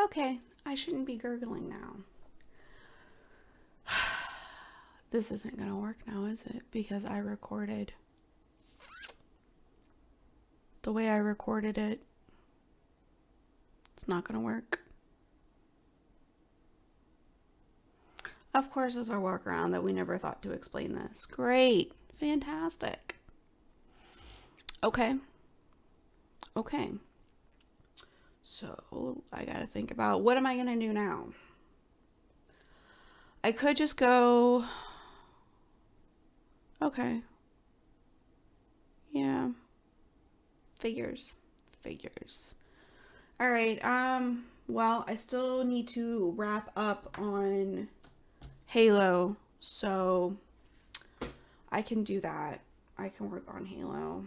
Okay, I shouldn't be gurgling now. This isn't gonna work now, is it? Because I recorded the way I recorded it. It's not gonna work. Of course, there's our workaround that we never thought to explain this. Great. Fantastic. Okay. Okay. So I gotta think about what am I gonna do now? I could just go. Okay. Yeah. Figures. Figures. All right. Well, I still need to wrap up on Halo, so I can do that. I can work on Halo.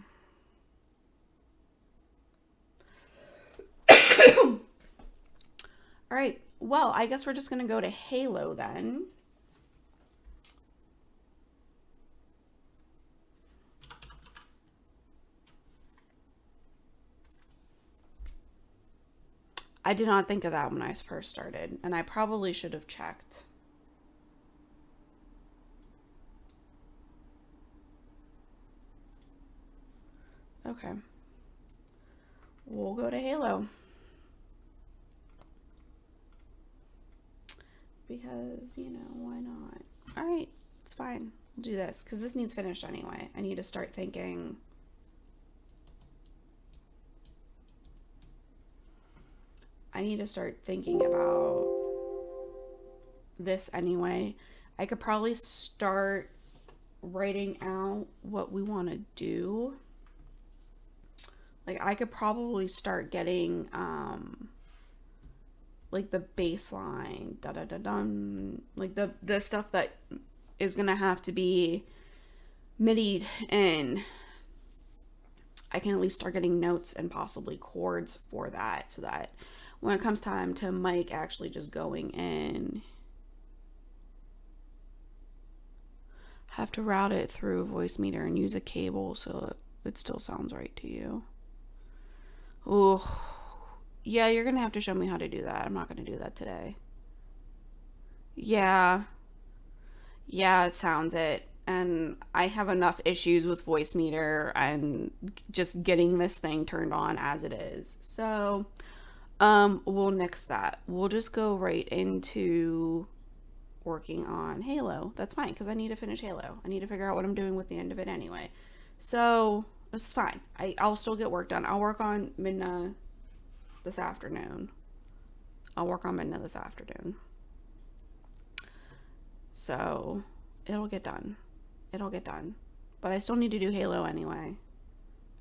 All right. Well, I guess we're just going to go to Halo then. I did not think of that when I first started, and I probably should have checked. Okay. We'll go to Halo. Because, you know, why not? All right, it's fine. We'll do this because this needs finished anyway. I need to start thinking. I need to start thinking about this anyway. I could probably start writing out what we want to do. Like, I could probably start getting like the baseline, da da da dum, like the stuff that is gonna have to be MIDI'd in. I can at least start getting notes and possibly chords for that, so that when it comes time to mic actually just going in, have to route it through a voice meter and use a cable so it still sounds right to you. Oh, yeah, you're gonna have to show me how to do that. I'm not gonna do that today. Yeah, it sounds it. And I have enough issues with voice meter and just getting this thing turned on as it is. So, we'll nix that. We'll just go right into working on Halo. That's fine, because I need to finish Halo. I need to figure out what I'm doing with the end of it anyway. So, it's fine. I'll still get work done. I'll work on Midna this afternoon. So, it'll get done. But I still need to do Halo anyway.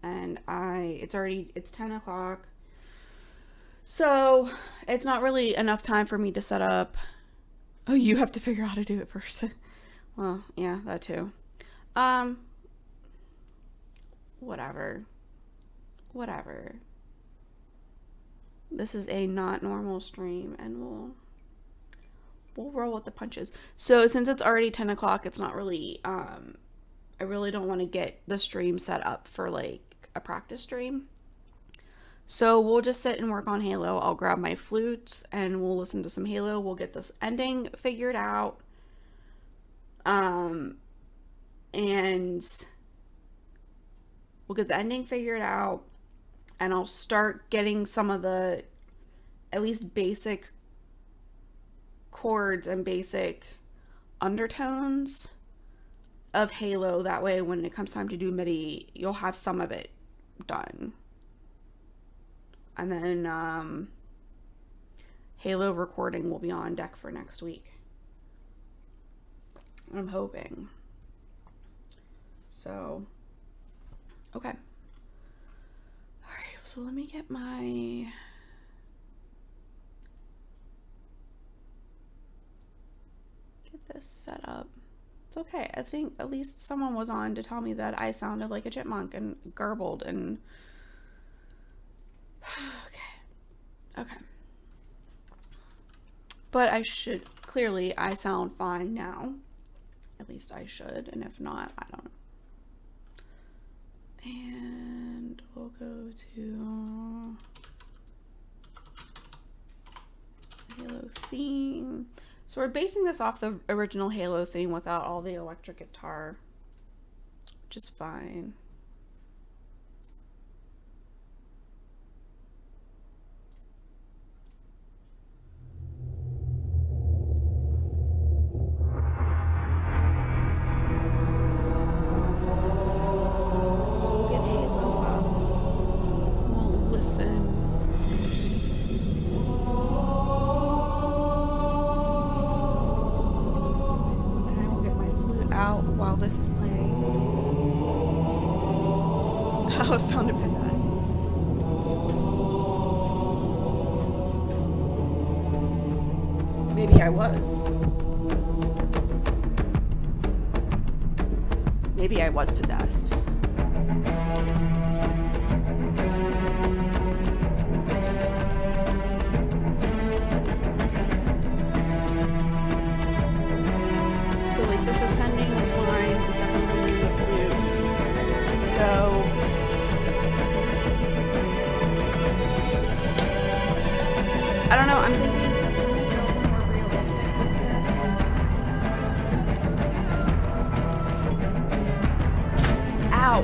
And it's 10 o'clock. So, it's not really enough time for me to set up. Oh, you have to figure out how to do it first. Well, yeah, that too. Whatever. This is a not normal stream, and we'll roll with the punches. So since it's already 10 o'clock, it's not really, I really don't want to get the stream set up for like a practice stream. So we'll just sit and work on Halo. I'll grab my flute and we'll listen to some Halo. We'll get this ending figured out. And we'll get the ending figured out, and I'll start getting some of the at least basic chords and basic undertones of Halo. That way when it comes time to do MIDI, you'll have some of it done. And then Halo recording will be on deck for next week. I'm hoping. So, okay. Alright, so let me get this set up. It's okay. I think at least someone was on to tell me that I sounded like a chipmunk and garbled and okay. But I sound fine now. At least I should, and if not, I don't know. And we'll go to Halo theme. So we're basing this off the original Halo theme without all the electric guitar, which is fine. So we'll get Halo up. We'll listen. Out while this is playing. Oh, sounded possessed. Maybe I was. Maybe I was possessed. This ascending line is definitely the flute. So I don't know, I'm thinking more realistic with this. Ow.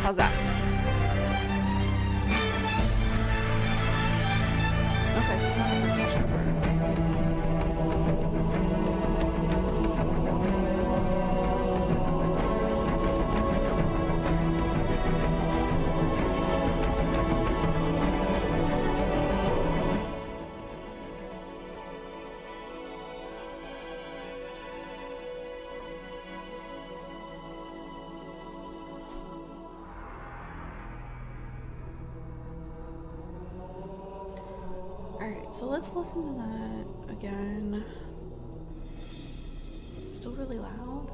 How's that? Okay, so not a percussion part. Alright, so let's listen to that again. It's still really loud.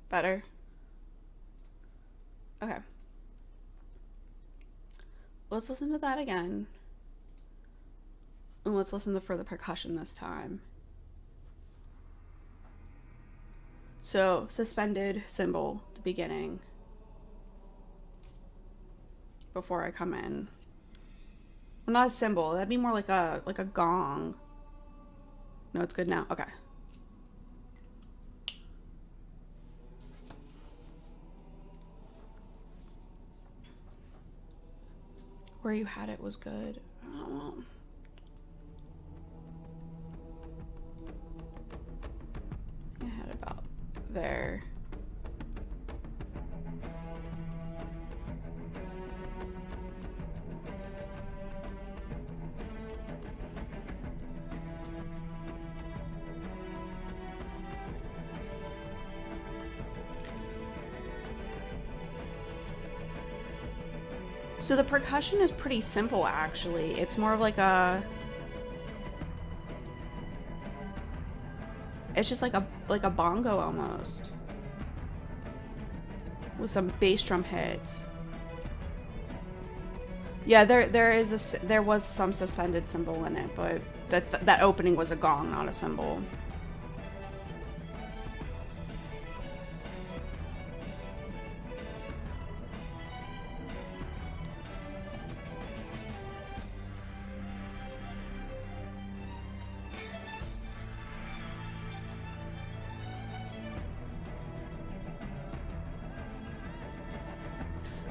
Better? Okay. Let's listen to that again. And let's listen for the percussion this time. So, suspended cymbal at the beginning. Before I come in. Well, not a cymbal. That'd be more like a gong. No, it's good now. Okay. Where you had it was good. I don't know. I had it about there. So the percussion is pretty simple, actually. It's more of like a... It's just like a bongo almost. With some bass drum hits. Yeah, there was some suspended cymbal in it, but that opening was a gong, not a cymbal.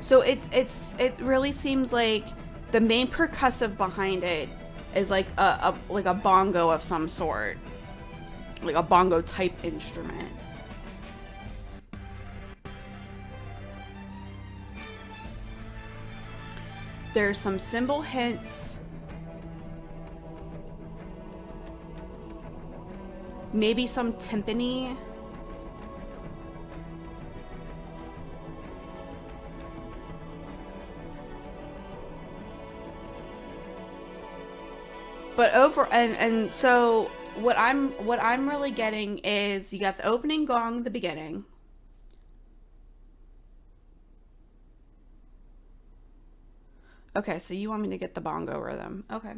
So it really seems like the main percussive behind it is like a bongo of some sort, like a bongo type instrument. There's some cymbal hints. Maybe some timpani. But and so what I'm really getting is you got the opening gong, the beginning. Okay, so you want me to get the bongo rhythm. Okay.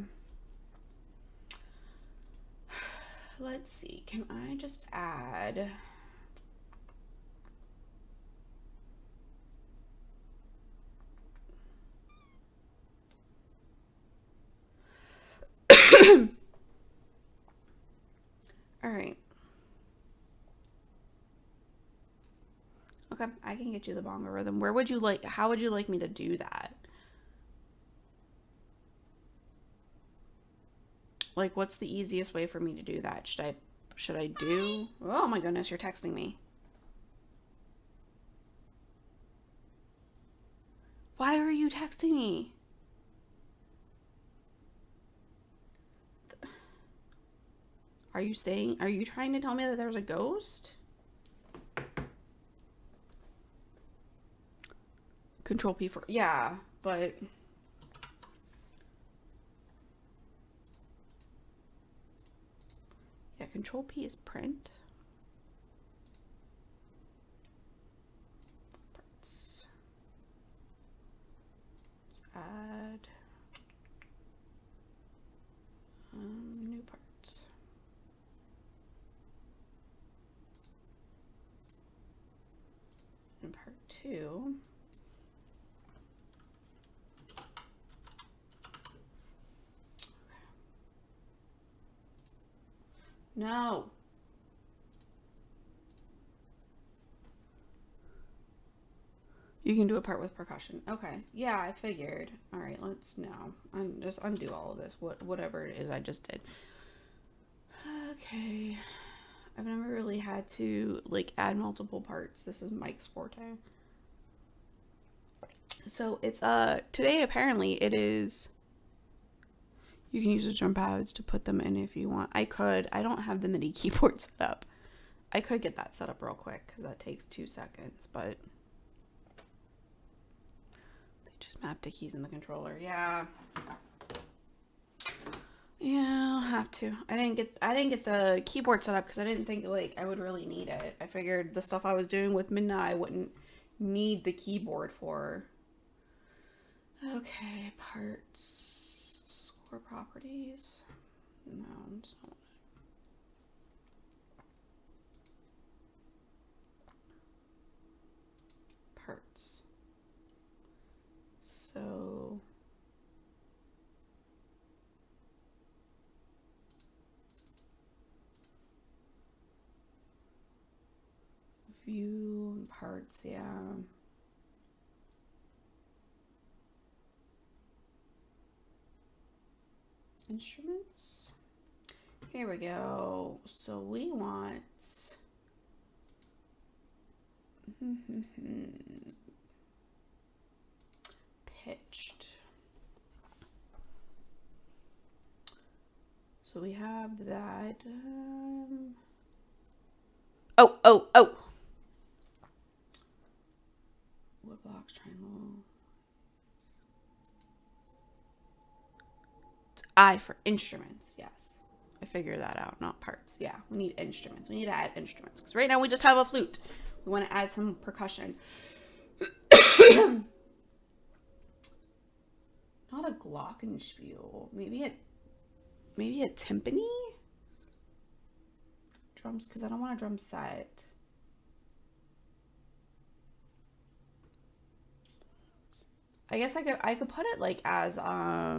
Let's see. Can I just add... All right. Okay, I can get you the bongo rhythm. Where would you like... How would you like me to do that? Like, what's the easiest way for me to do that? Should I do... Oh my goodness, you're texting me. Why are you texting me? Are you trying to tell me that there's a ghost? Control P for... Yeah, but... Yeah, Control P is print. Parts. Let's add new parts. And part 2. No. You can do a part with percussion. Okay. Yeah, I figured. All right, let's now. Just undo all of this. Whatever it is I just did. Okay. I've never really had to like add multiple parts. This is Mike's forte. So it's today apparently it is. You can use the drum pads to put them in if you want. I don't have the MIDI keyboard set up. I could get that set up real quick because that takes 2 seconds, but they just map the keys in the controller. Yeah. Yeah, I'll have to. I didn't get the keyboard set up because I didn't think like I would really need it. I figured the stuff I was doing with Midnight I wouldn't need the keyboard for. Okay, parts. Score properties. No, it's not. Parts. So view and parts, yeah. Instruments. Here we go. So we want pitched. So we have that. Oh. Wood blocks, triangle. It's I for instruments, yes. I figured that out, not parts. Yeah, we need instruments. We need to add instruments. Because right now we just have a flute. We want to add some percussion. Not a glockenspiel. Maybe a timpani? Drums, because I don't want a drum set. I guess I could put it like as I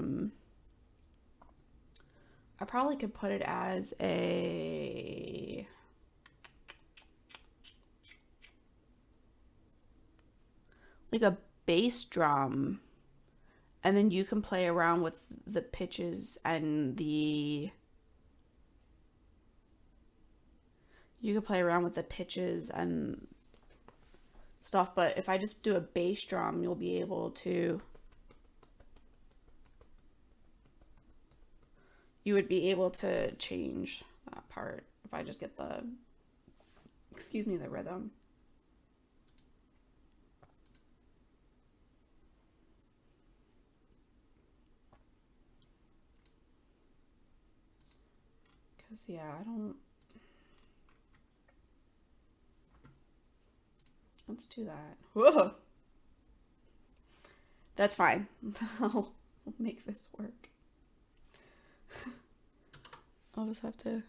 probably could put it as a like a bass drum And then you can play around with the pitches and stuff, but if I just do a bass drum, you'll be able to, you would be able to change that part if I just get the, excuse me, the rhythm. Because, yeah, I don't, let's do that. Whoa! That's fine. I'll make this work. I'll just have to,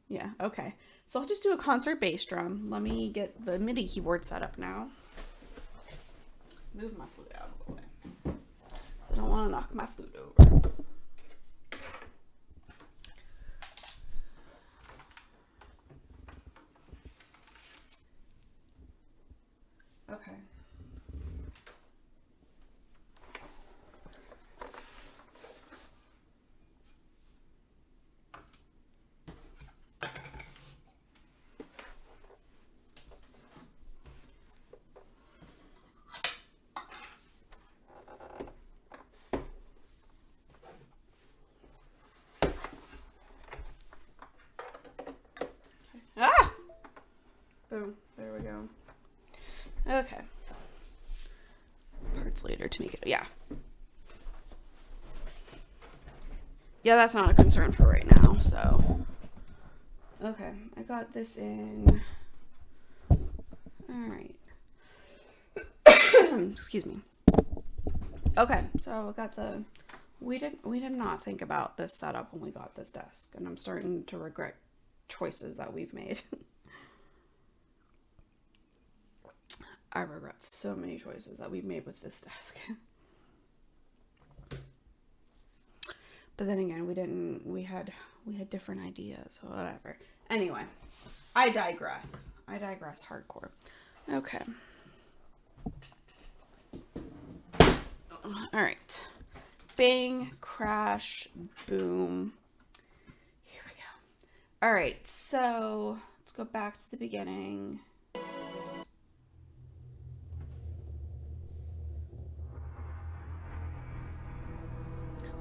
yeah, okay. So I'll just do a concert bass drum. Let me get the MIDI keyboard set up now. Move my flute out of the way. So I don't want to knock my flute over. Okay. Ah! Boom. There we go. Okay. Parts later to make it, yeah. Yeah, that's not a concern for right now, so. Okay, I got this in. Alright. Excuse me. Okay, so I got the, we did not think about this setup when we got this desk, and I'm starting to regret choices that we've made. I regret so many choices that we've made with this desk. But then again, we had different ideas, so whatever. Anyway, I digress hardcore. Okay. All right. Bang, crash, boom. Here we go. All right, so let's go back to the beginning.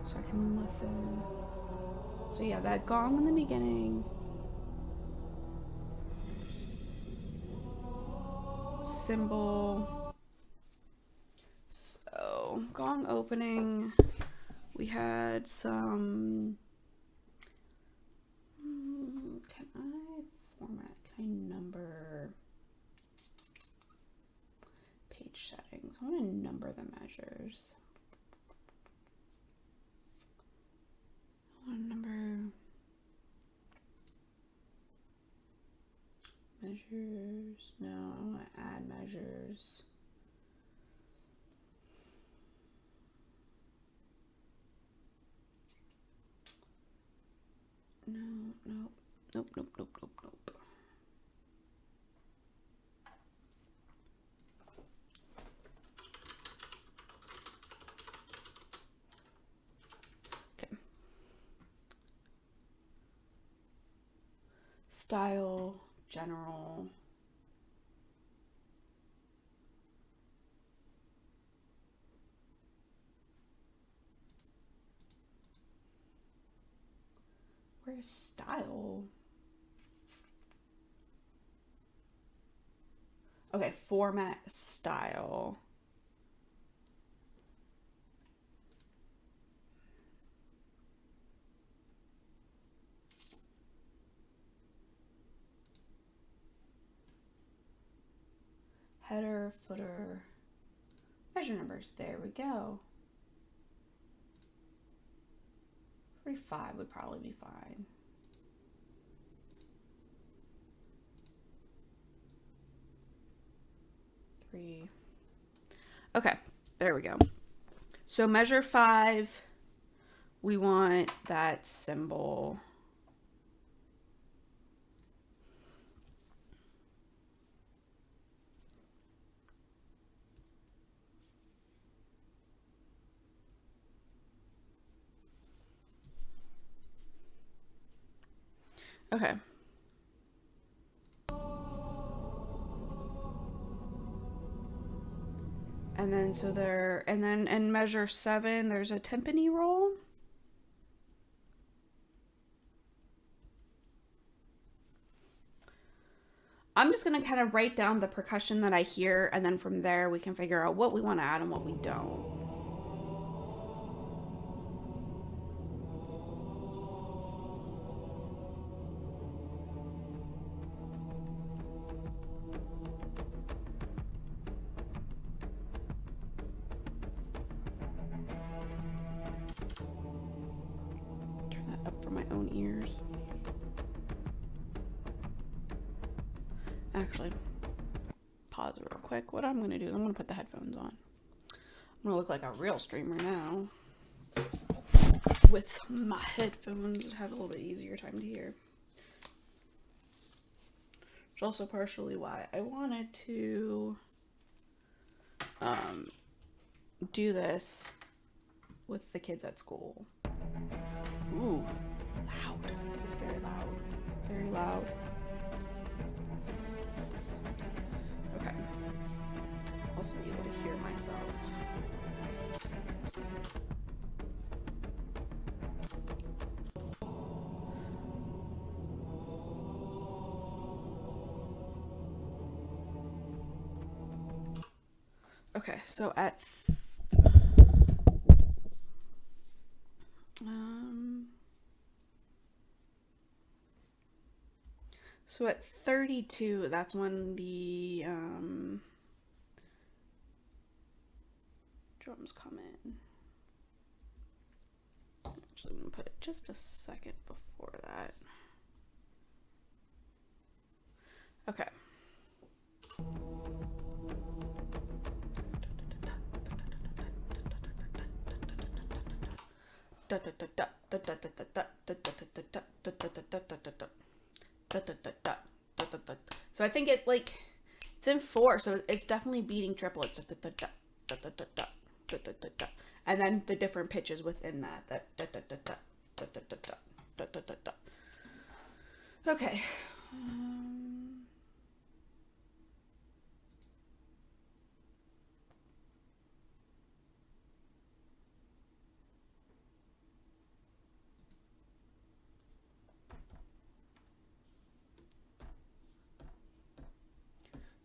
So I can listen. So yeah, that gong in the beginning. Cymbal. So gong opening. We had some. Can I format? Can I number page settings? I want to number the measures. I want to number measures. No, I want to add measures. No, nope, nope, nope, nope, nope, nope. Okay. Style, general. Where's style? Okay, format, style. Header, footer, measure numbers. There we go. 3.5 would probably be fine. Three. Okay, there we go. So measure 5, we want that symbol. Okay. And then so there, and then in measure 7, there's a timpani roll. I'm just gonna kind of write down the percussion that I hear, and then from there we can figure out what we want to add and what we don't. Turn that up for my own ears. Actually, pause real quick. What I'm gonna do is I'm gonna put the headphones on. I'm gonna look like a real streamer now. With my headphones, have a little bit easier time to hear. Which is also partially why I wanted to do this with the kids at school. Ooh, loud. It's very loud. Very loud. Okay. Also be able to hear myself. Okay, so at so at 32, that's when the drums come in. Actually, I'm gonna put it just a second before that. Okay. So I think it like it's in 4, so it's definitely beating triplets. And then the different pitches within that. Okay.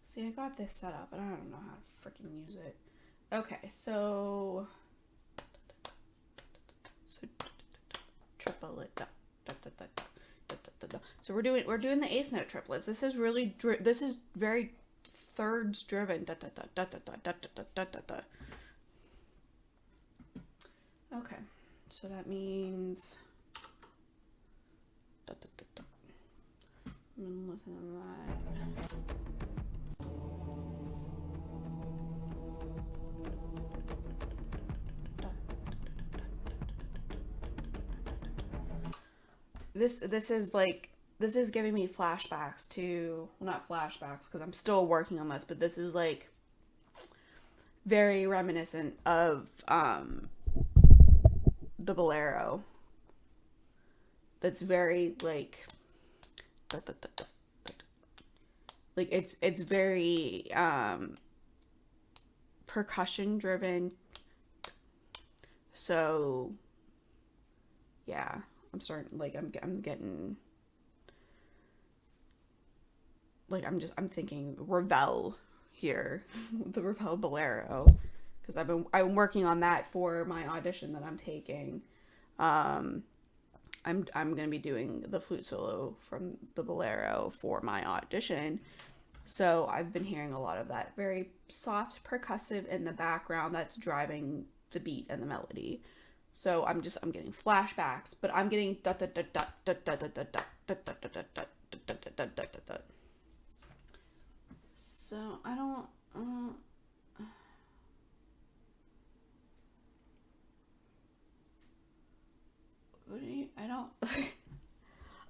See, I got this set up, but I don't know how to freaking use it. Okay, so triplet. So we're doing the eighth note triplets. This is really this is very thirds driven. Okay, so that means I'm gonna listen to that. This is giving me flashbacks to, well, not flashbacks because I'm still working on this, but this is like very reminiscent of the bolero. That's very like it's very percussion driven. So yeah. I'm starting, like, I'm getting, like, I'm thinking Ravel here, the Ravel Bolero, because I'm working on that for my audition that I'm taking. I'm gonna be doing the flute solo from the Bolero for my audition. So I've been hearing a lot of that very soft percussive in the background that's driving the beat and the melody. So I'm getting flashbacks, but I'm getting so I don't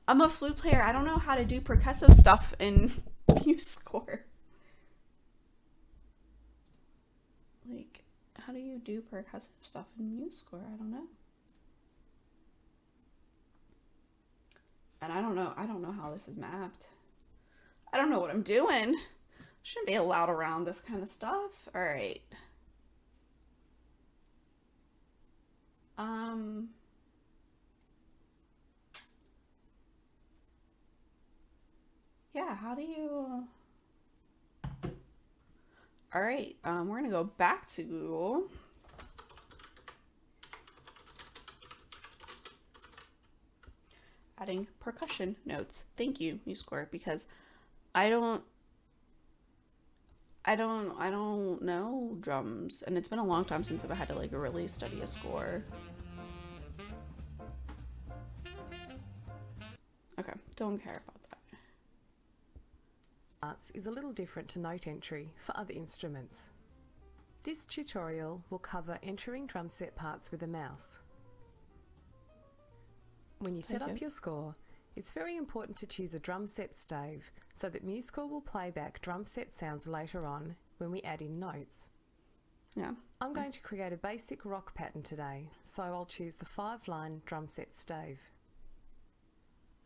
I'm a flute player. I don't know how to do percussive stuff in MuseScore. Like, how do you do percussive stuff in MuseScore? I don't know. And I don't know how this is mapped. I don't know what I'm doing. Shouldn't be allowed around this kind of stuff. All right. Yeah, how do you... All right, we're gonna go back to Google. Adding percussion notes. Thank you, MuseScore, because I don't know drums, and it's been a long time since I've had to like really study a score. Okay, don't care about that. Arts is a little different to note entry for other instruments. This tutorial will cover entering drum set parts with a mouse. When you set up your score, it's very important to choose a drum set stave so that MuseScore will play back drum set sounds later on when we add in notes. Yeah. I'm going to create a basic rock pattern today, so I'll choose the 5-line drum set stave.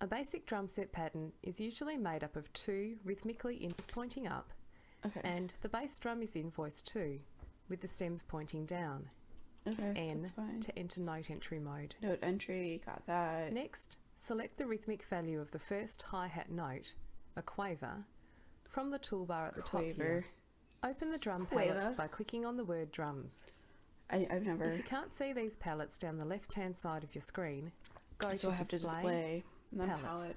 A basic drum set pattern is usually made up of 2 rhythmically invoice pointing up, and the bass drum is in voice 2, with the stems pointing down. Press N to enter note entry mode. Note entry, got that. Next, select the rhythmic value of the first hi-hat note, a quaver, from the toolbar at the top here. Open the drum palette by clicking on the word drums. I've never... If you can't see these palettes down the left-hand side of your screen, go to display, palette.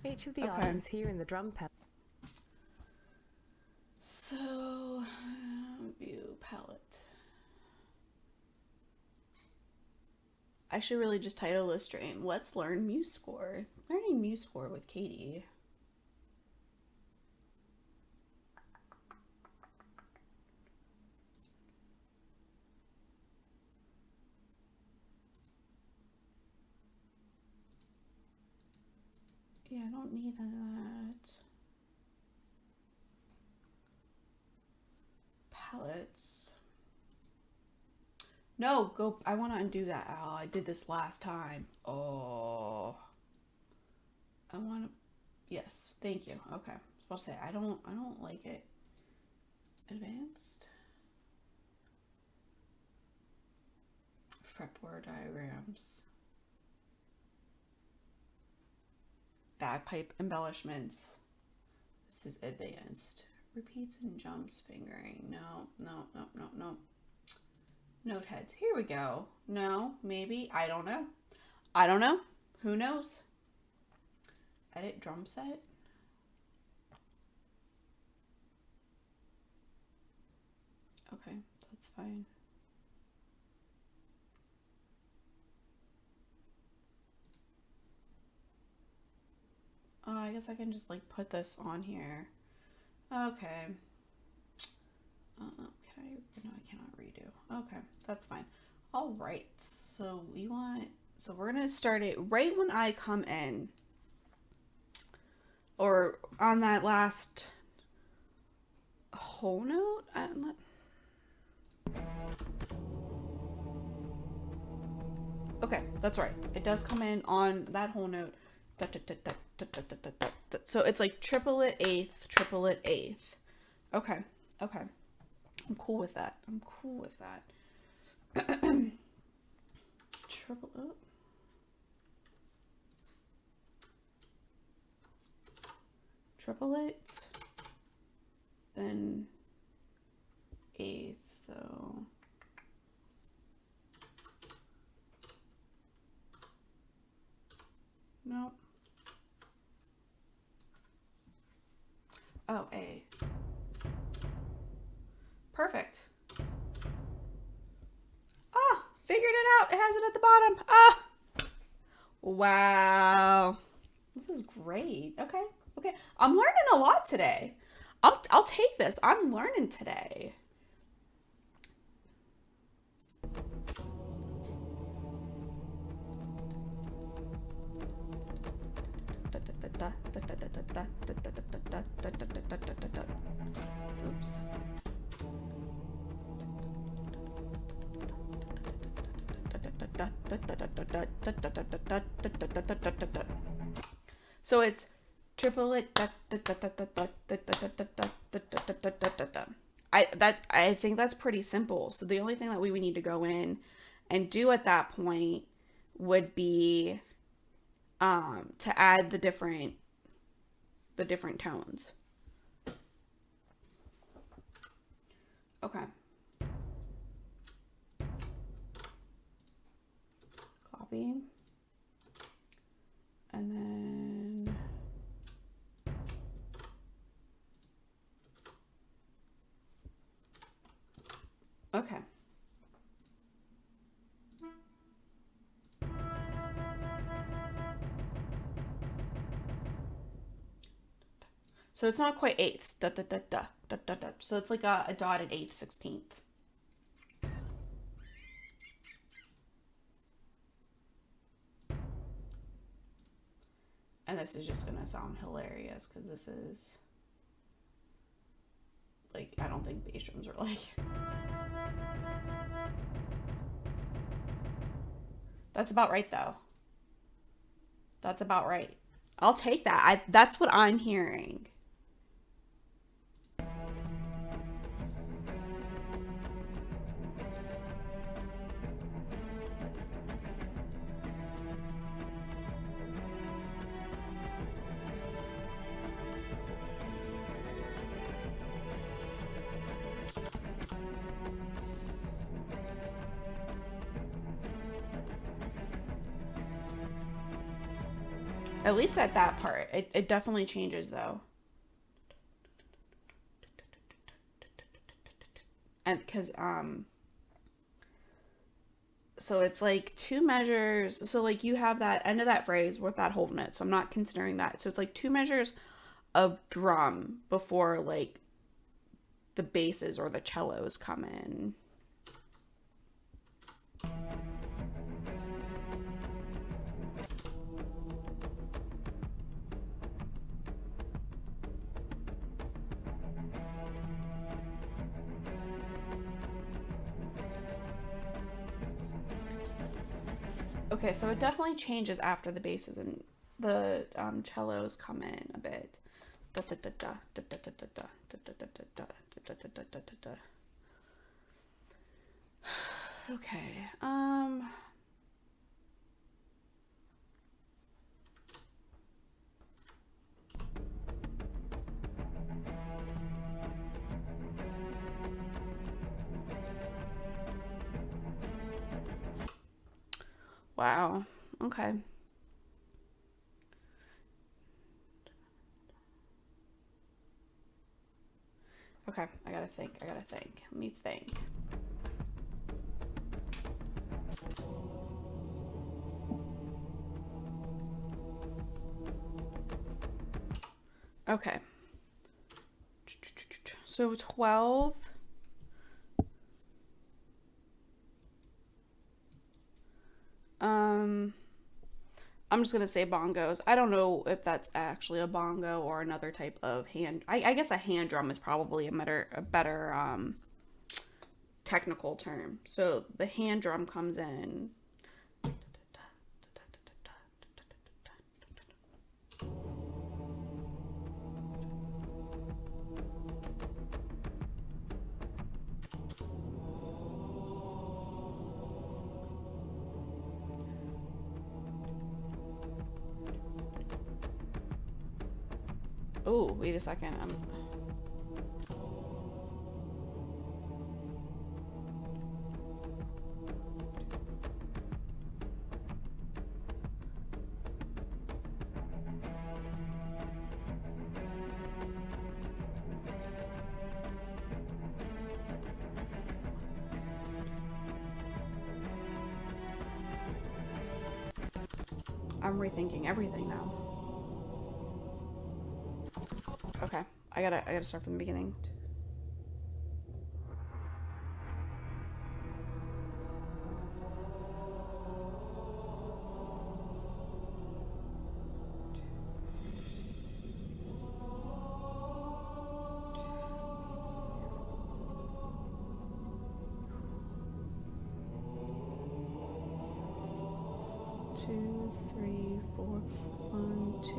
Each of the items here in the drum palette. So, view palette. I should really just title this stream, Let's Learn MuseScore. Learning MuseScore with Katie. Yeah, I don't need that. Palettes. No, go. I want to undo that. Oh, I did this last time. Oh. I want to. Yes, thank you. Okay. I was about to say I don't like it. Advanced. Fretboard diagrams. Bagpipe embellishments. This is advanced. Repeats and jumps fingering. No. Note heads. Here we go. No, maybe. I don't know. I don't know. Who knows? Edit drum set. Okay, that's fine. I guess I can just like put this on here. Okay. Can I? No, I cannot redo. Okay, that's fine. All right. So we're gonna start it right when I come in, or on that last whole note. Okay, that's right. It does come in on that whole note. So it's like triplet eighth, triplet eighth. Okay. I'm cool with that. Triplet. Triplet. Then eighth. So. No. Oh, A. Perfect. Ah, figured it out. It has it at the bottom. Ah. Wow. This is great. Okay. I'm learning a lot today. I'll take this. I'm learning today. Oops. So it's triplet. I think that's pretty simple. So the only thing that we would need to go in and do at that point would be to add the different tones. Okay. Copy. And then okay. So it's not quite eighths. Da, da, da, da, da, da, da. So it's like a dotted eighth, 16th. And this is just gonna sound hilarious because this is like, I don't think bass drums are like. That's about right though. That's about right. I'll take that. That's what I'm hearing. At least at that part. It definitely changes though. And because so it's like two measures. So like you have that end of that phrase with that whole note. So I'm not considering that. So it's like two measures of drum before like the basses or the cellos come in. Okay, so it definitely changes after the basses and the cellos come in a bit. Okay. Wow. Okay. Okay, I gotta think. Let me think. Okay. So 12. I'm just gonna say bongos. I don't know if that's actually a bongo or another type of hand. I guess a hand drum is probably a better technical term. So the hand drum comes in. Oh, wait a second. I'm rethinking everything now. Okay, I gotta start from the beginning. two, three, four. 1, 2,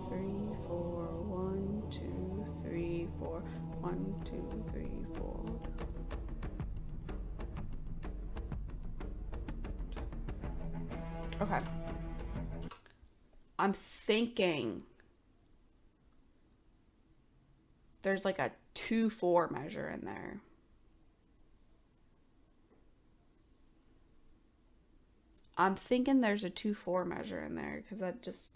3, 4. 1, 2, 3, 4. 1, 2, 3, 4. Okay. I'm thinking there's like a 2-4 measure in there. I'm thinking there's a 2-4 measure in there because that just.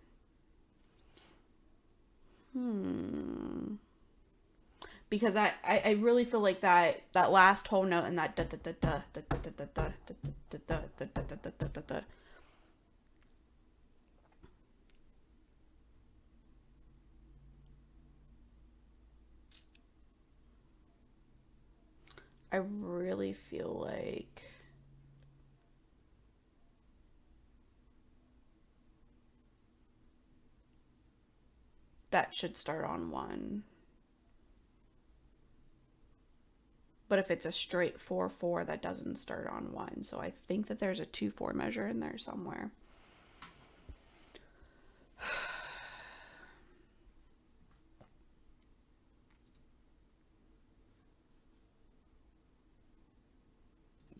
Because I really feel like that last whole note and that da da da da da da da da da da da da da da da. I really feel like that should start on 1. But if it's a straight 4-4, that doesn't start on 1. So I think that there's a 2-4 measure in there somewhere.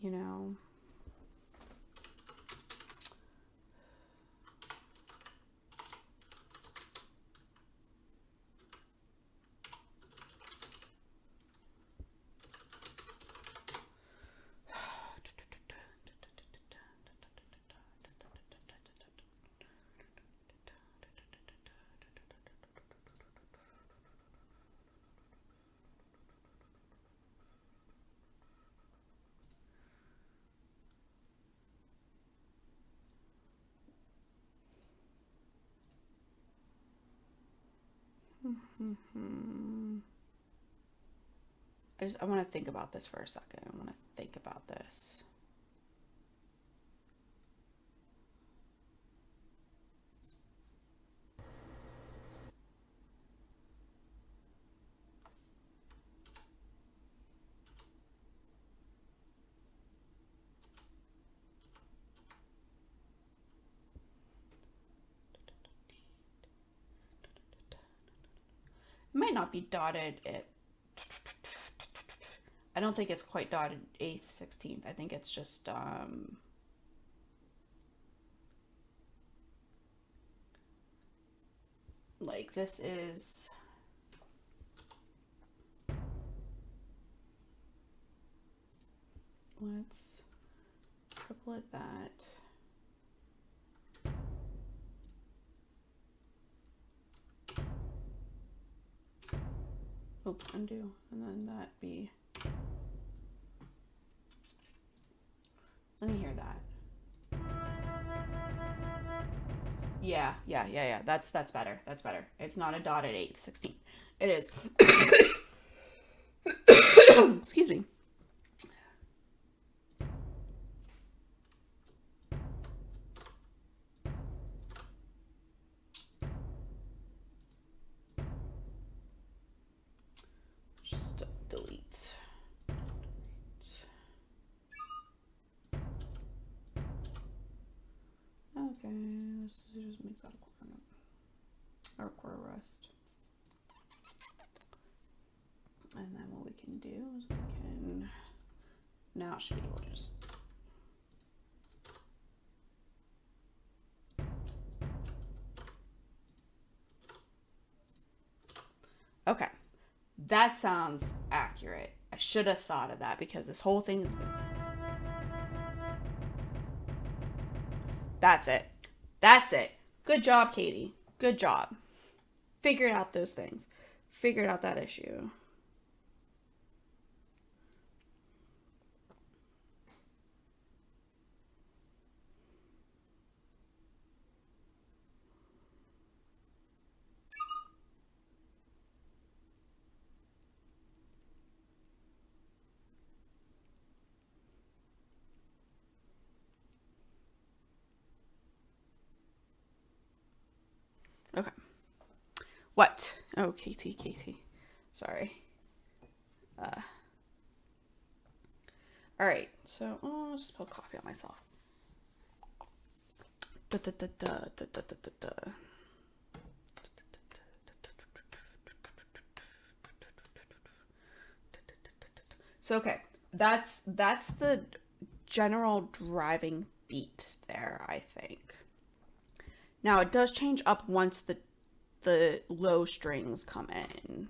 You know. I want to think about this for a second. I want to think about this. It might not be dotted at. I don't think it's quite dotted 8th, 16th. I think it's just like this is. Let's triplet that. Oops, undo, and then that be. Let me hear that. Yeah. That's better. That's better. It's not a dotted 8th, 16th. It is. Excuse me. Just delete. Okay, let's just make that a quarter note. Or a quarter rest. And then what we can do is we can now should be able to just okay. That sounds accurate. I should have thought of that because this whole thing has been. That's it. That's it. Good job, Katie. Good job. Figured out those things. Figured out that issue. Okay. What? Oh, Katie. Sorry. All right. So I'll just put coffee on myself. Da, da, da, da, da, da, da, da. So okay, that's the general driving beat there, I think. Now it does change up once the low strings come in.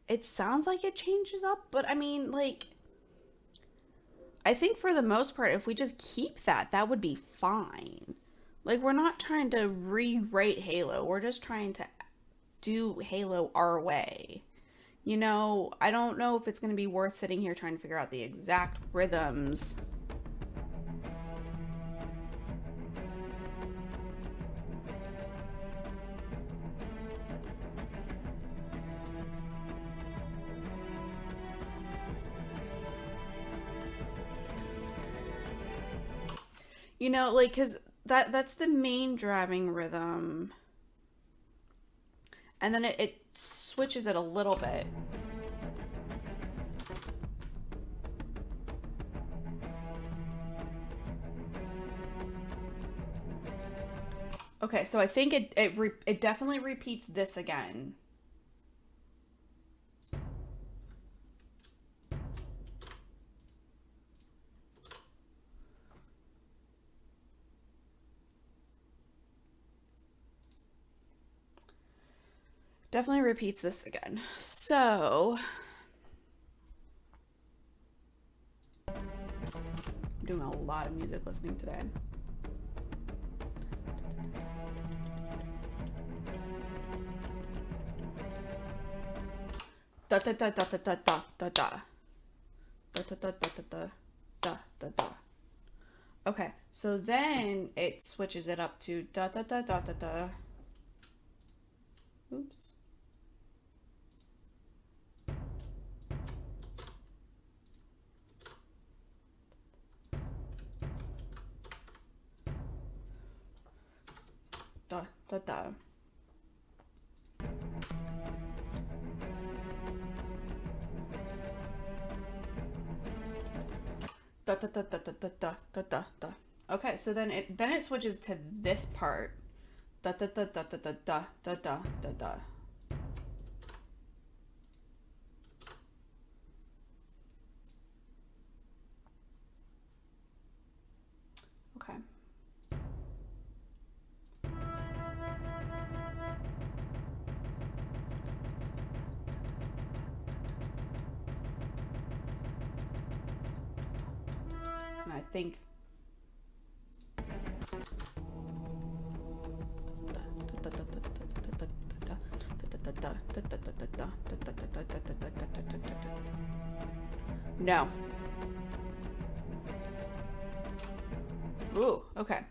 It sounds like it changes up, but I mean, like, I think for the most part, if we just keep that, that would be fine. Like, we're not trying to rewrite Halo, we're just trying to do Halo our way. You know, I don't know if it's going to be worth sitting here trying to figure out the exact rhythms. You know, like, because that's the main driving rhythm. And then it switches it a little bit. Okay, so I think it definitely repeats this again. Definitely repeats this again. So I'm doing a lot of music listening today. Da da da da da da da da da da da da da da da da da. Okay, so then it switches it up to da da da da da da. Oops. Da da da. Da da da da da da da da da da. Okay, so then it switches to this part. Da da da da da da da da da da da. Okay. And I think no. Ooh, okay.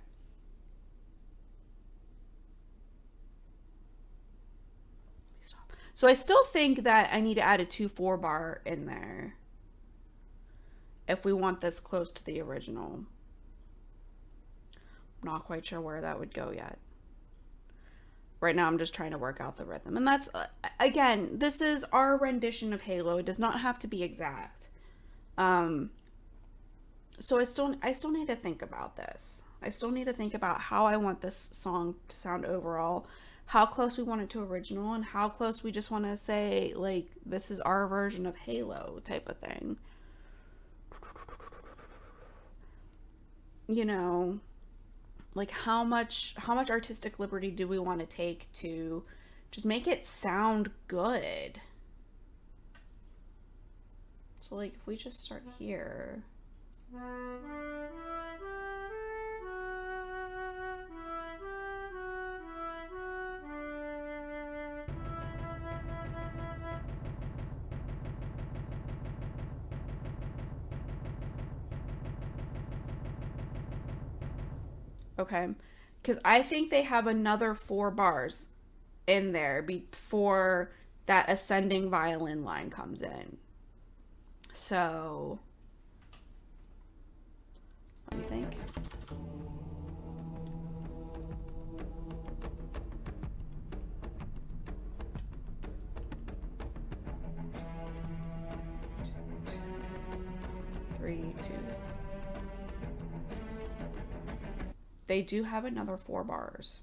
So I still think that I need to add a 2/4 bar in there if we want this close to the original. I'm not quite sure where that would go yet. Right now I'm just trying to work out the rhythm. And that's, again, this is our rendition of Halo. It does not have to be exact. So I still need to think about this. I still need to think about how I want this song to sound overall, how close we want it to original, and how close we just want to say, like, this is our version of Halo type of thing. You know, like how much artistic liberty do we want to take to just make it sound good? So like if we just start here. Okay, because I think they have another 4 bars in there before that ascending violin line comes in. So let me think. 3, 2. They do have another 4 bars.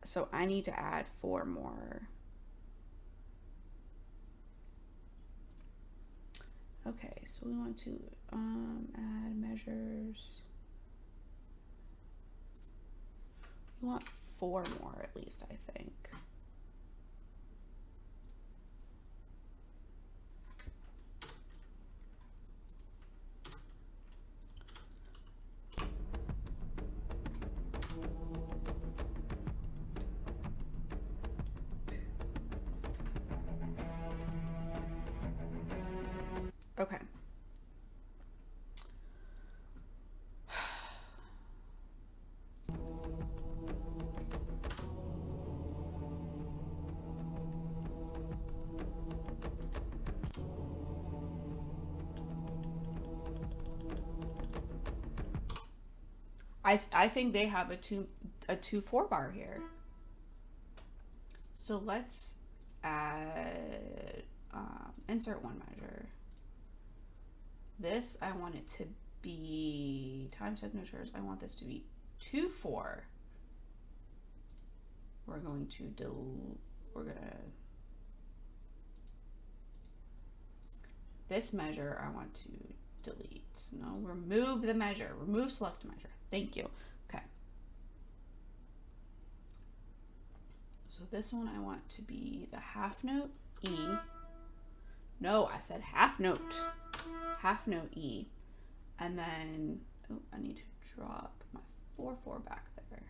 So I need to add 4 more. Okay, so we want to add measures. We want 4 more at least, I think. Okay. I think they have a 2 4 bar here. So let's add insert one measure. This I want it to be time signatures. I want this to be 2 4. We're going to this measure I want to delete. No, remove the measure. Remove select measure. Thank you. Okay. So this one I want to be the half note E. No, I said half note. Half note E. And then, oh, I need to drop my 4 back there.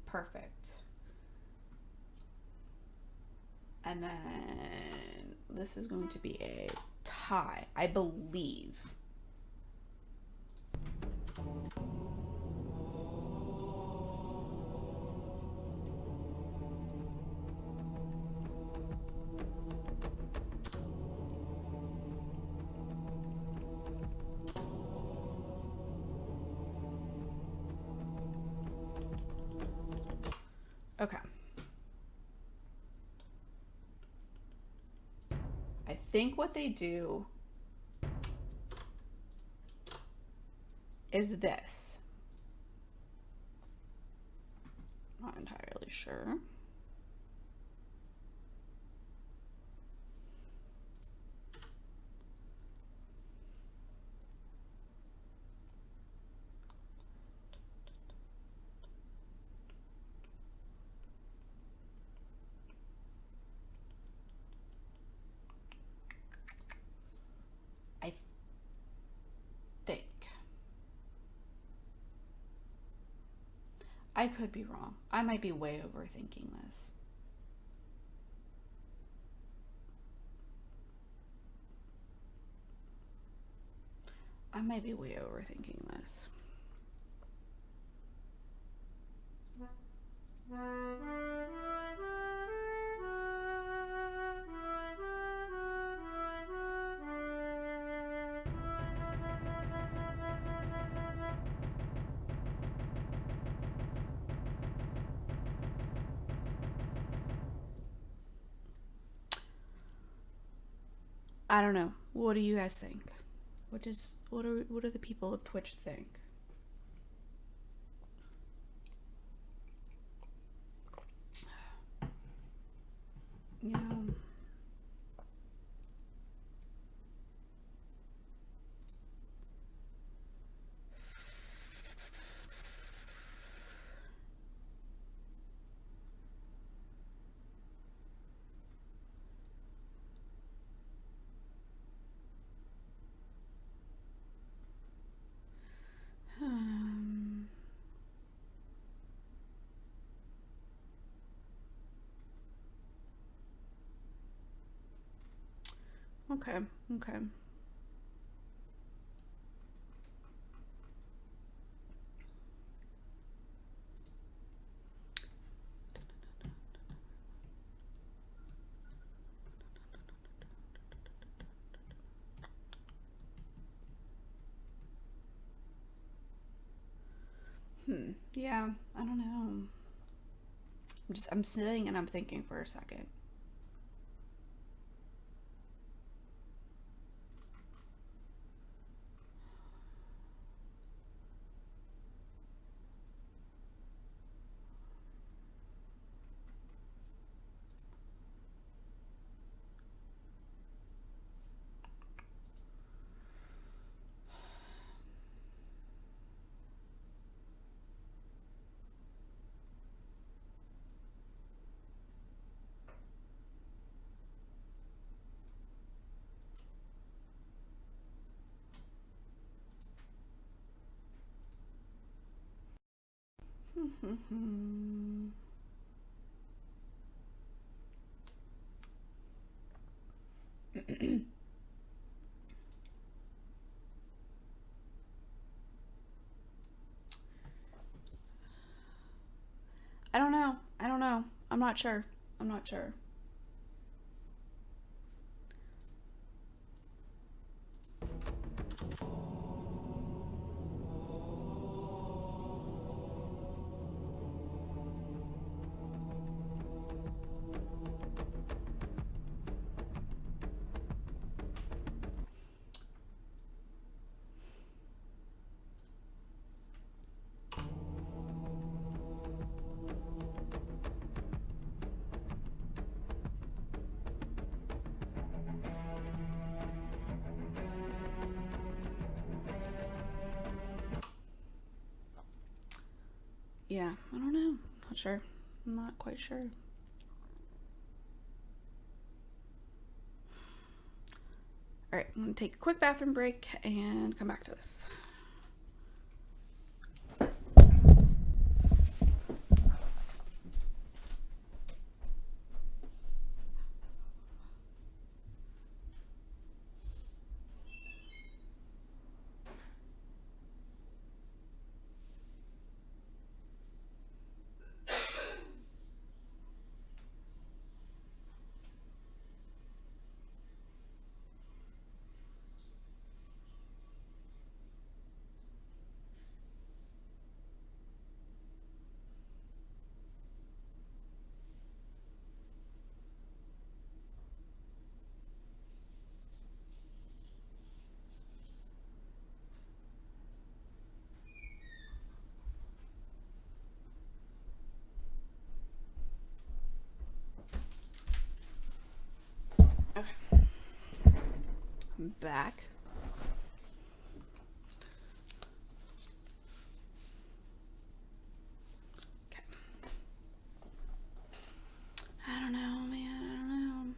Perfect. And then this is going to be a tie, I believe. Okay. I think what they do is this. Not entirely sure. I think. I could be wrong. I might be way overthinking this. I might be way overthinking this. I don't know. What do you guys think? What do the people of Twitch think? You know, okay, okay. Yeah, I don't know. I'm sitting and I'm thinking for a second. I don't know. I don't know. I'm not sure. I'm not sure. Yeah, I don't know. Not sure. I'm not quite sure. All right, I'm gonna take a quick bathroom break and come back to this. Okay, I'm back. Okay. I don't know, man. I don't know.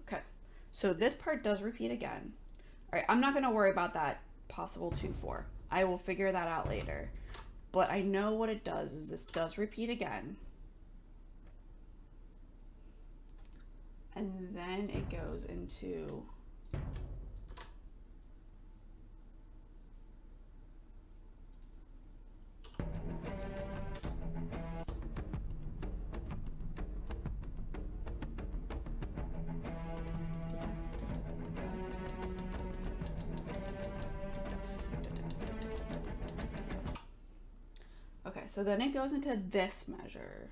Okay, so this part does repeat again. All right, I'm not going to worry about that possible 2-4. I will figure that out later. But I know what it does is this does repeat again. And then it goes into okay, so then it goes into this measure.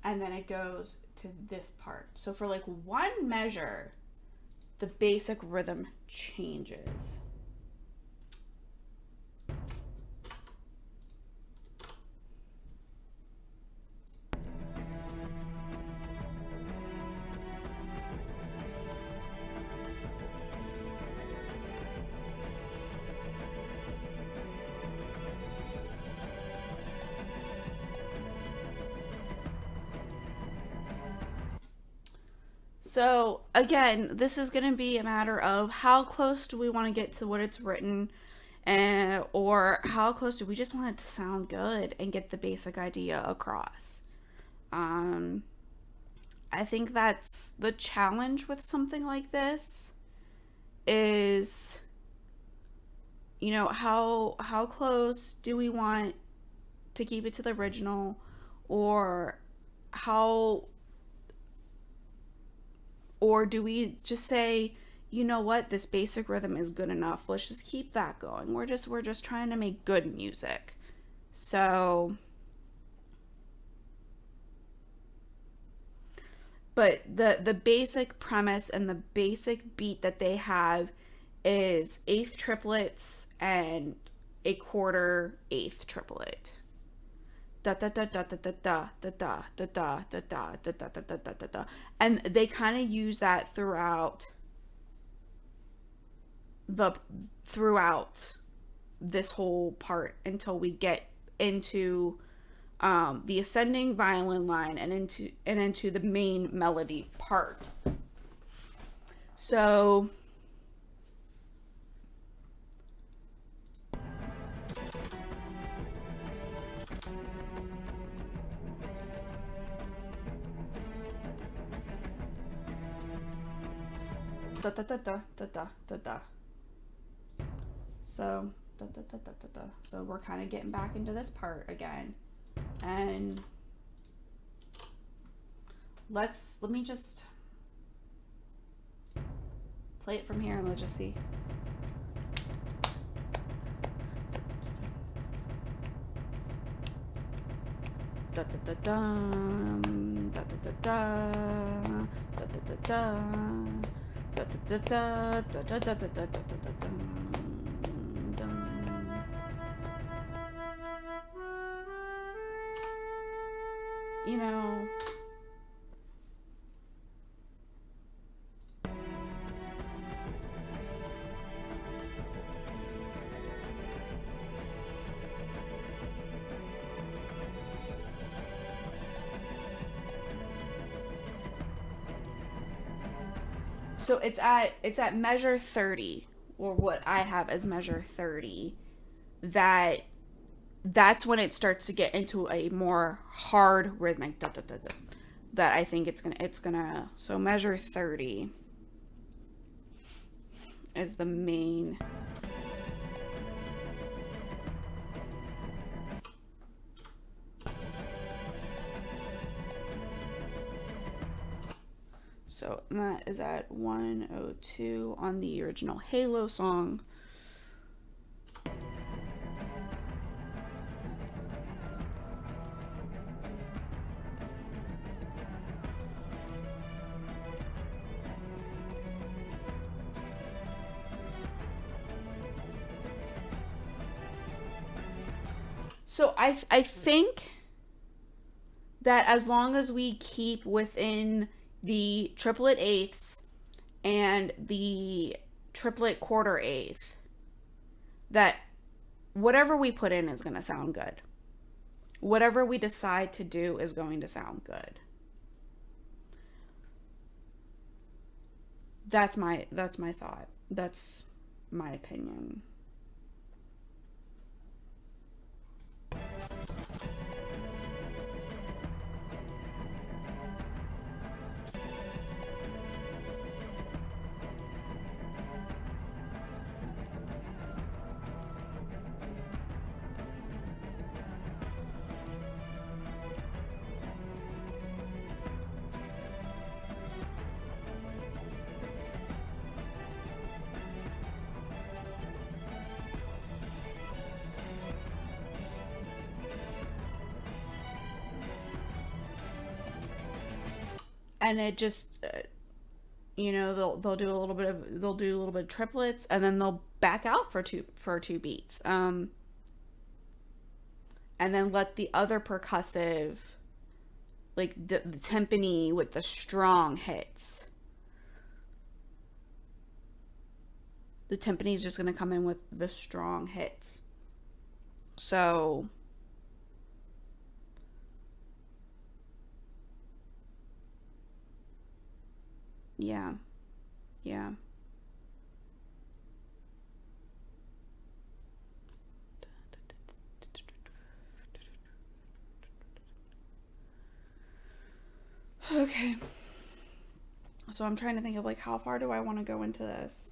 And then it goes to this part. So for like one measure, the basic rhythm changes. So again, this is going to be a matter of how close do we want to get to what it's written, or how close do we just want it to sound good and get the basic idea across. Um, I think that's the challenge with something like this. is, you know, how close do we want to keep it to the original, or how, or do we just say, you know what, this basic rhythm is good enough, let's just keep that going, we're just trying to make good music. So, but the basic premise and the basic beat that they have is eighth triplets and a quarter eighth triplet. Da da da da da da da da da da da da da da da da da da da. And they kind of use that the throughout this whole part until we get into the ascending violin line and into the main melody part. So da da da da da da da da. So da da da da da da. So we're kind of getting back into this part again, and let me just play it from here and let's just see. Da da da dum, da da da da, da da da da, da da da da, da da da da da da da da. You know, so it's at measure 30, or what I have as measure 30, that that's when it starts to get into a more hard rhythmic da, da, da, da, that I think it's gonna so measure 30 is the main. So that is at 102 on the original Halo song. So I think that as long as we keep within the triplet eighths and the triplet quarter eighth, that whatever we put in is going to sound good. Whatever we decide to do is going to sound good. That's my thought. That's my opinion. And it just they'll do a little bit of triplets, and then they'll back out for two beats, and then let the other percussive, like the timpani with the strong hits. The timpani is just going to come in with the strong hits. So yeah, yeah. Okay. So I'm trying to think of like how far do I want to go into this?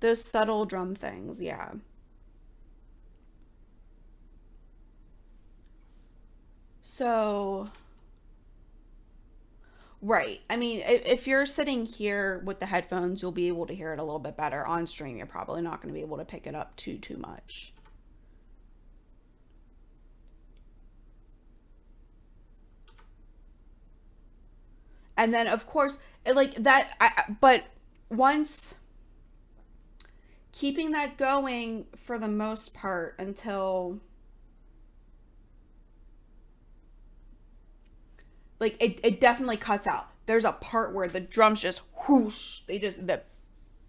Those subtle drum things, yeah. So, right. I mean, if you're sitting here with the headphones, you'll be able to hear it a little bit better. On stream, you're probably not going to be able to pick it up too much. And then, of course, like that. But once keeping that going for the most part until like it definitely cuts out. There's a part where the drums just whoosh, the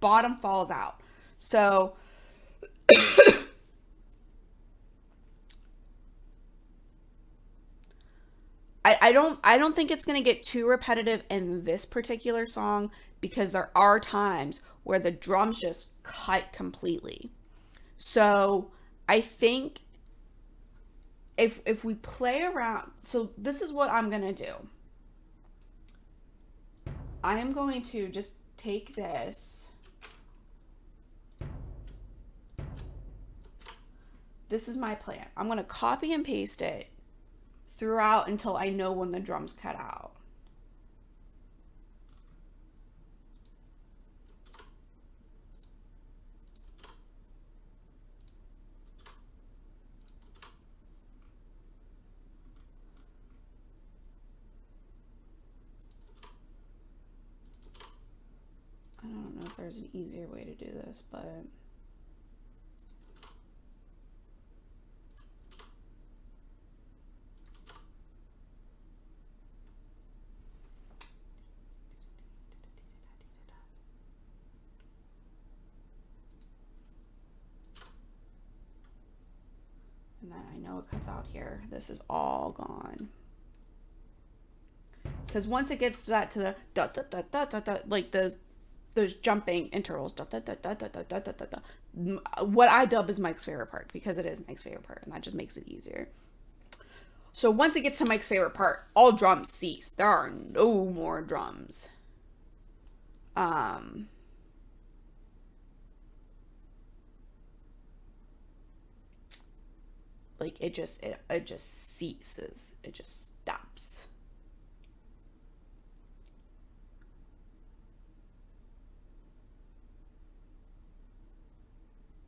bottom falls out. So I don't think it's gonna get too repetitive in this particular song because there are times where the drums just cut completely. So I think if we play around, so this is what I'm gonna do. I am going to just take this. This is my plan. I'm gonna copy and paste it throughout until I know when the drums cut out. I don't know if there's an easier way to do this, but and then I know it cuts out here. This is all gone. Because once it gets to that to the da da da da da da, like those jumping intervals, da da da da da da da da da, what I dub is Mike's favorite part because it is Mike's favorite part, and that just makes it easier. So once it gets to Mike's favorite part, all drums cease. There are no more drums. Um, like it just ceases. It just stops.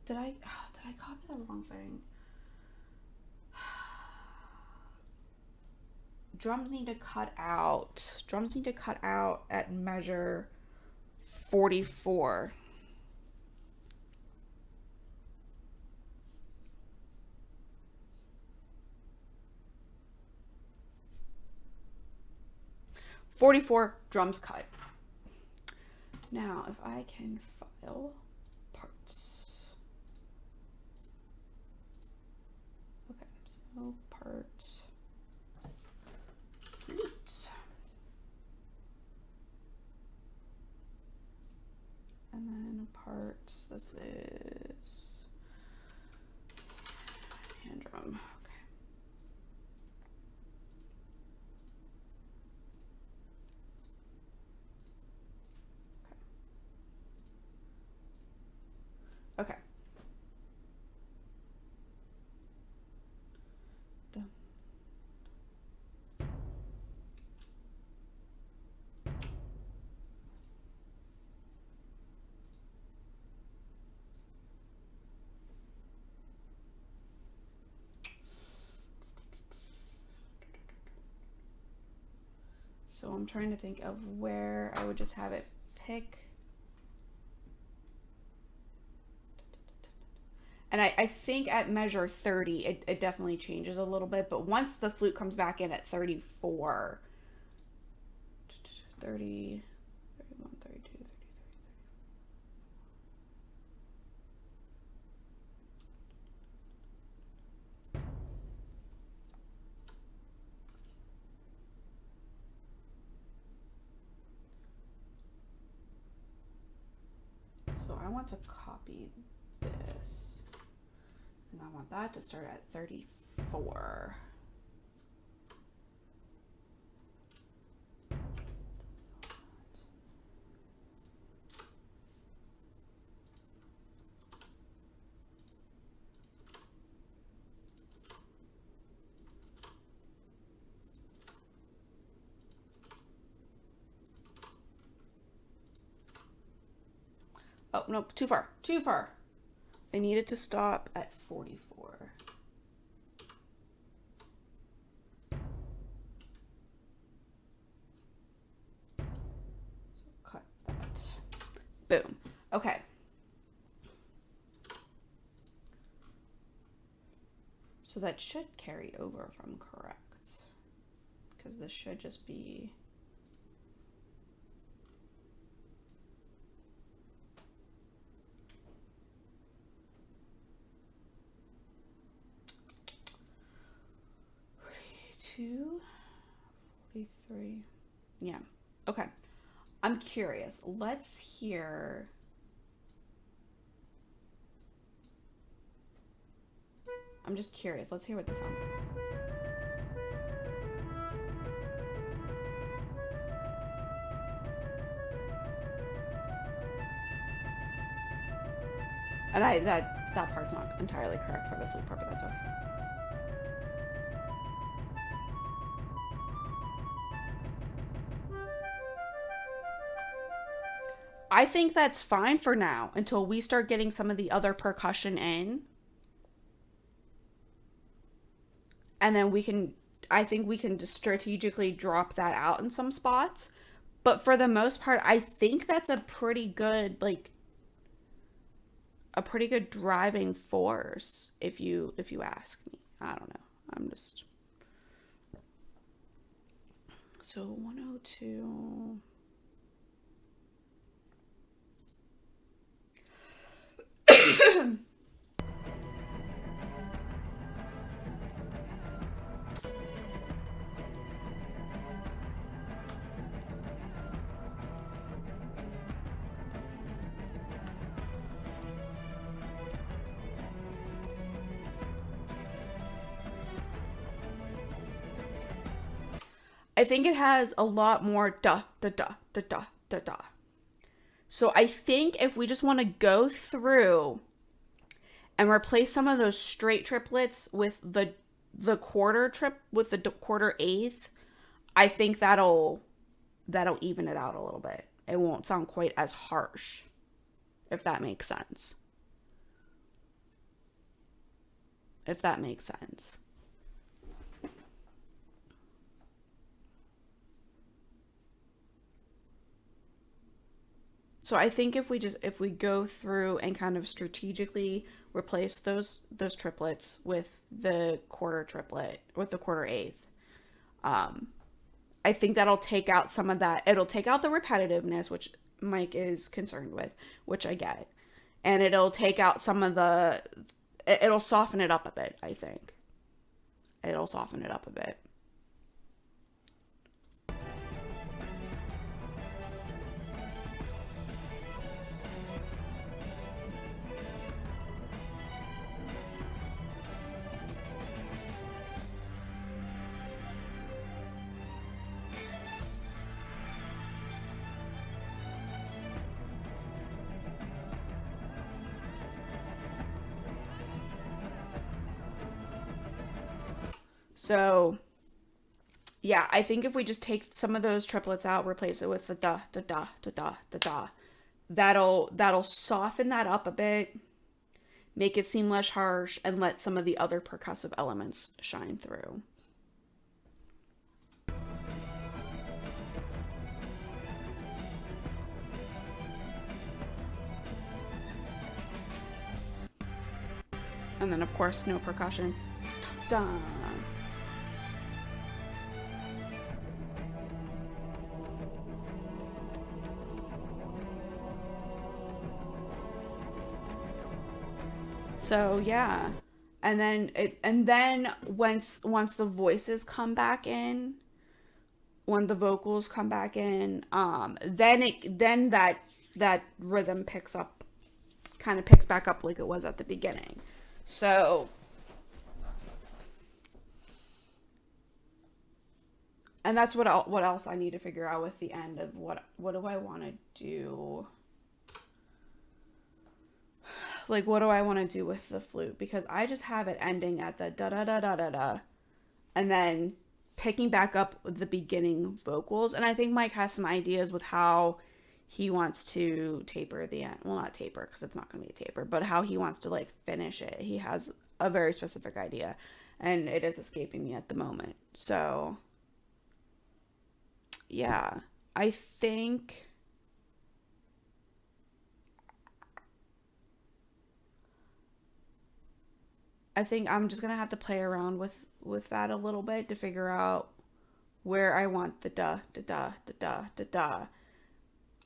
Did I copy the wrong thing? Drums need to cut out. Drums need to cut out at measure 44. 44 drums cut. Now, if I can file parts. Okay, so parts. Flute. And then parts. This is hand drum. Okay. Done. So I'm trying to think of where I would just have it pick. And I think at measure 30, it definitely changes a little bit. But once the flute comes back in at 34, 30, 31, 32, 33. So I want to copy this. And I want that to start at 34. nope, too far. Too far. I need it to stop at 44. Cut that. Boom. Okay. So that should carry over if I'm correct. Because this should just be... Two, 43. Yeah. Okay. I'm curious. Let's hear. I'm just curious. Let's hear what this sounds like. And that part's not entirely correct for the flute part, but that's okay. I think that's fine for now until we start getting some of the other percussion in. And then I think we can just strategically drop that out in some spots. But for the most part, I think that's a pretty good, a pretty good driving force, if you ask me. I don't know. I'm just... So 102... I think it has a lot more da da da da da da da. So I think if we just want to go through and replace some of those straight triplets with the quarter quarter eighth, I think that'll even it out a little bit. It won't sound quite as harsh, if that makes sense. If that makes sense. So I think if we go through and kind of strategically replace those triplets with the quarter triplet, with the quarter eighth, I think that'll take out some of that. It'll take out the repetitiveness, which Mike is concerned with, which I get. And it'll take out some of it'll soften it up a bit, I think. It'll soften it up a bit. So, yeah, I think if we just take some of those triplets out, replace it with the da da da da da da da, that'll soften that up a bit, make it seem less harsh, and let some of the other percussive elements shine through. And then, of course, no percussion. Dun. So yeah, and then once the voices come back in, when the vocals come back in, then that rhythm picks back up like it was at the beginning. So, and that's what else I need to figure out with the end of what do I want to do. Like, what do I want to do with the flute? Because I just have it ending at the da da da da da da, and then picking back up the beginning vocals. And I think Mike has some ideas with how he wants to taper the end. Well, not taper because it's not going to be a taper, but how he wants to like finish it. He has a very specific idea, and it is escaping me at the moment. So, yeah, I think I'm just gonna have to play around with that a little bit to figure out where I want the da da da da da da da,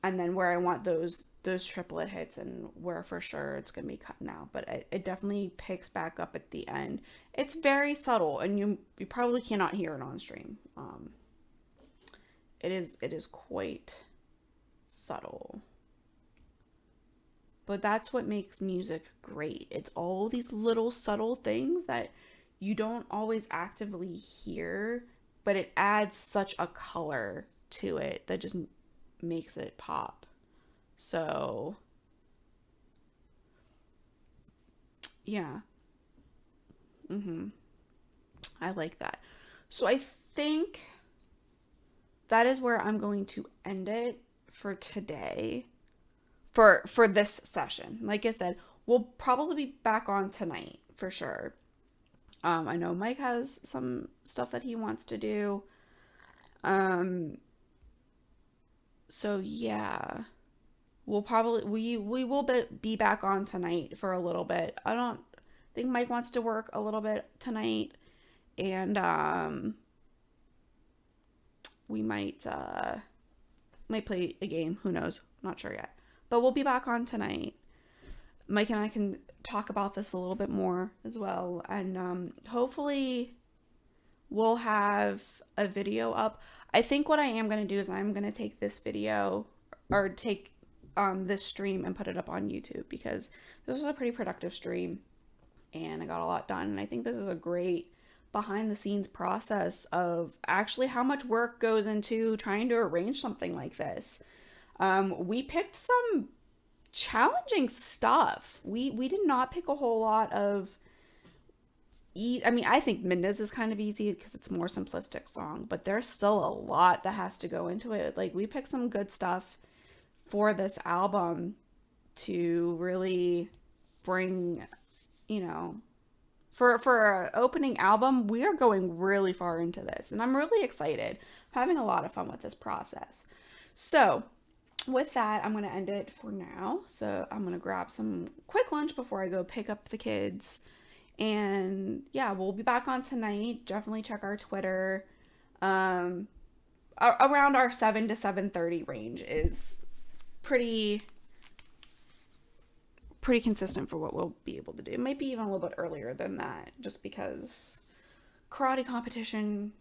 and then where I want those triplet hits, and where for sure it's gonna be cutting out. But it definitely picks back up at the end. It's very subtle, and you probably cannot hear it on stream. It is quite subtle. But that's what makes music great. It's all these little subtle things that you don't always actively hear, but it adds such a color to it that just makes it pop. So, yeah. Mhm. I like that. So I think that is where I'm going to end it for today. For this session. Like I said, we'll probably be back on tonight for sure. I know Mike has some stuff that he wants to do. Um, so yeah, we will be back on tonight for a little bit. I don't think Mike wants to work a little bit tonight, and we might play a game. Who knows? Not sure yet. But we'll be back on tonight. Mike and I can talk about this a little bit more as well. And hopefully we'll have a video up. I think what I am going to do is I'm going to take this video or take this stream and put it up on YouTube, because this was a pretty productive stream and I got a lot done. And I think this is a great behind the scenes process of actually how much work goes into trying to arrange something like this. We picked some challenging stuff. We did not pick a whole lot of I mean, I think Minda's is kind of easy because it's a more simplistic song, but there's still a lot that has to go into it. Like, we picked some good stuff for this album to really bring, you know, for an opening album, we are going really far into this, and I'm really excited. I'm having a lot of fun with this process. So, with that, I'm going to end it for now. So, I'm going to grab some quick lunch before I go pick up the kids. And yeah, we'll be back on tonight. Definitely check our Twitter. Around our 7 to 7:30 range is pretty consistent for what we'll be able to do. It might be even a little bit earlier than that, just because karate competition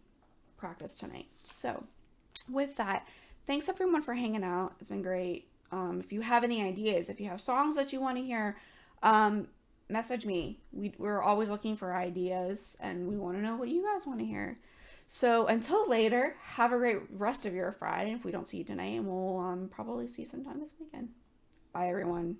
practice tonight. So with that, thanks everyone for hanging out. It's been great. If you have any ideas, if you have songs that you want to hear, message me. We're always looking for ideas, and we want to know what you guys want to hear. So until later, have a great rest of your Friday if we don't see you tonight, and we'll probably see you sometime this weekend. Bye everyone.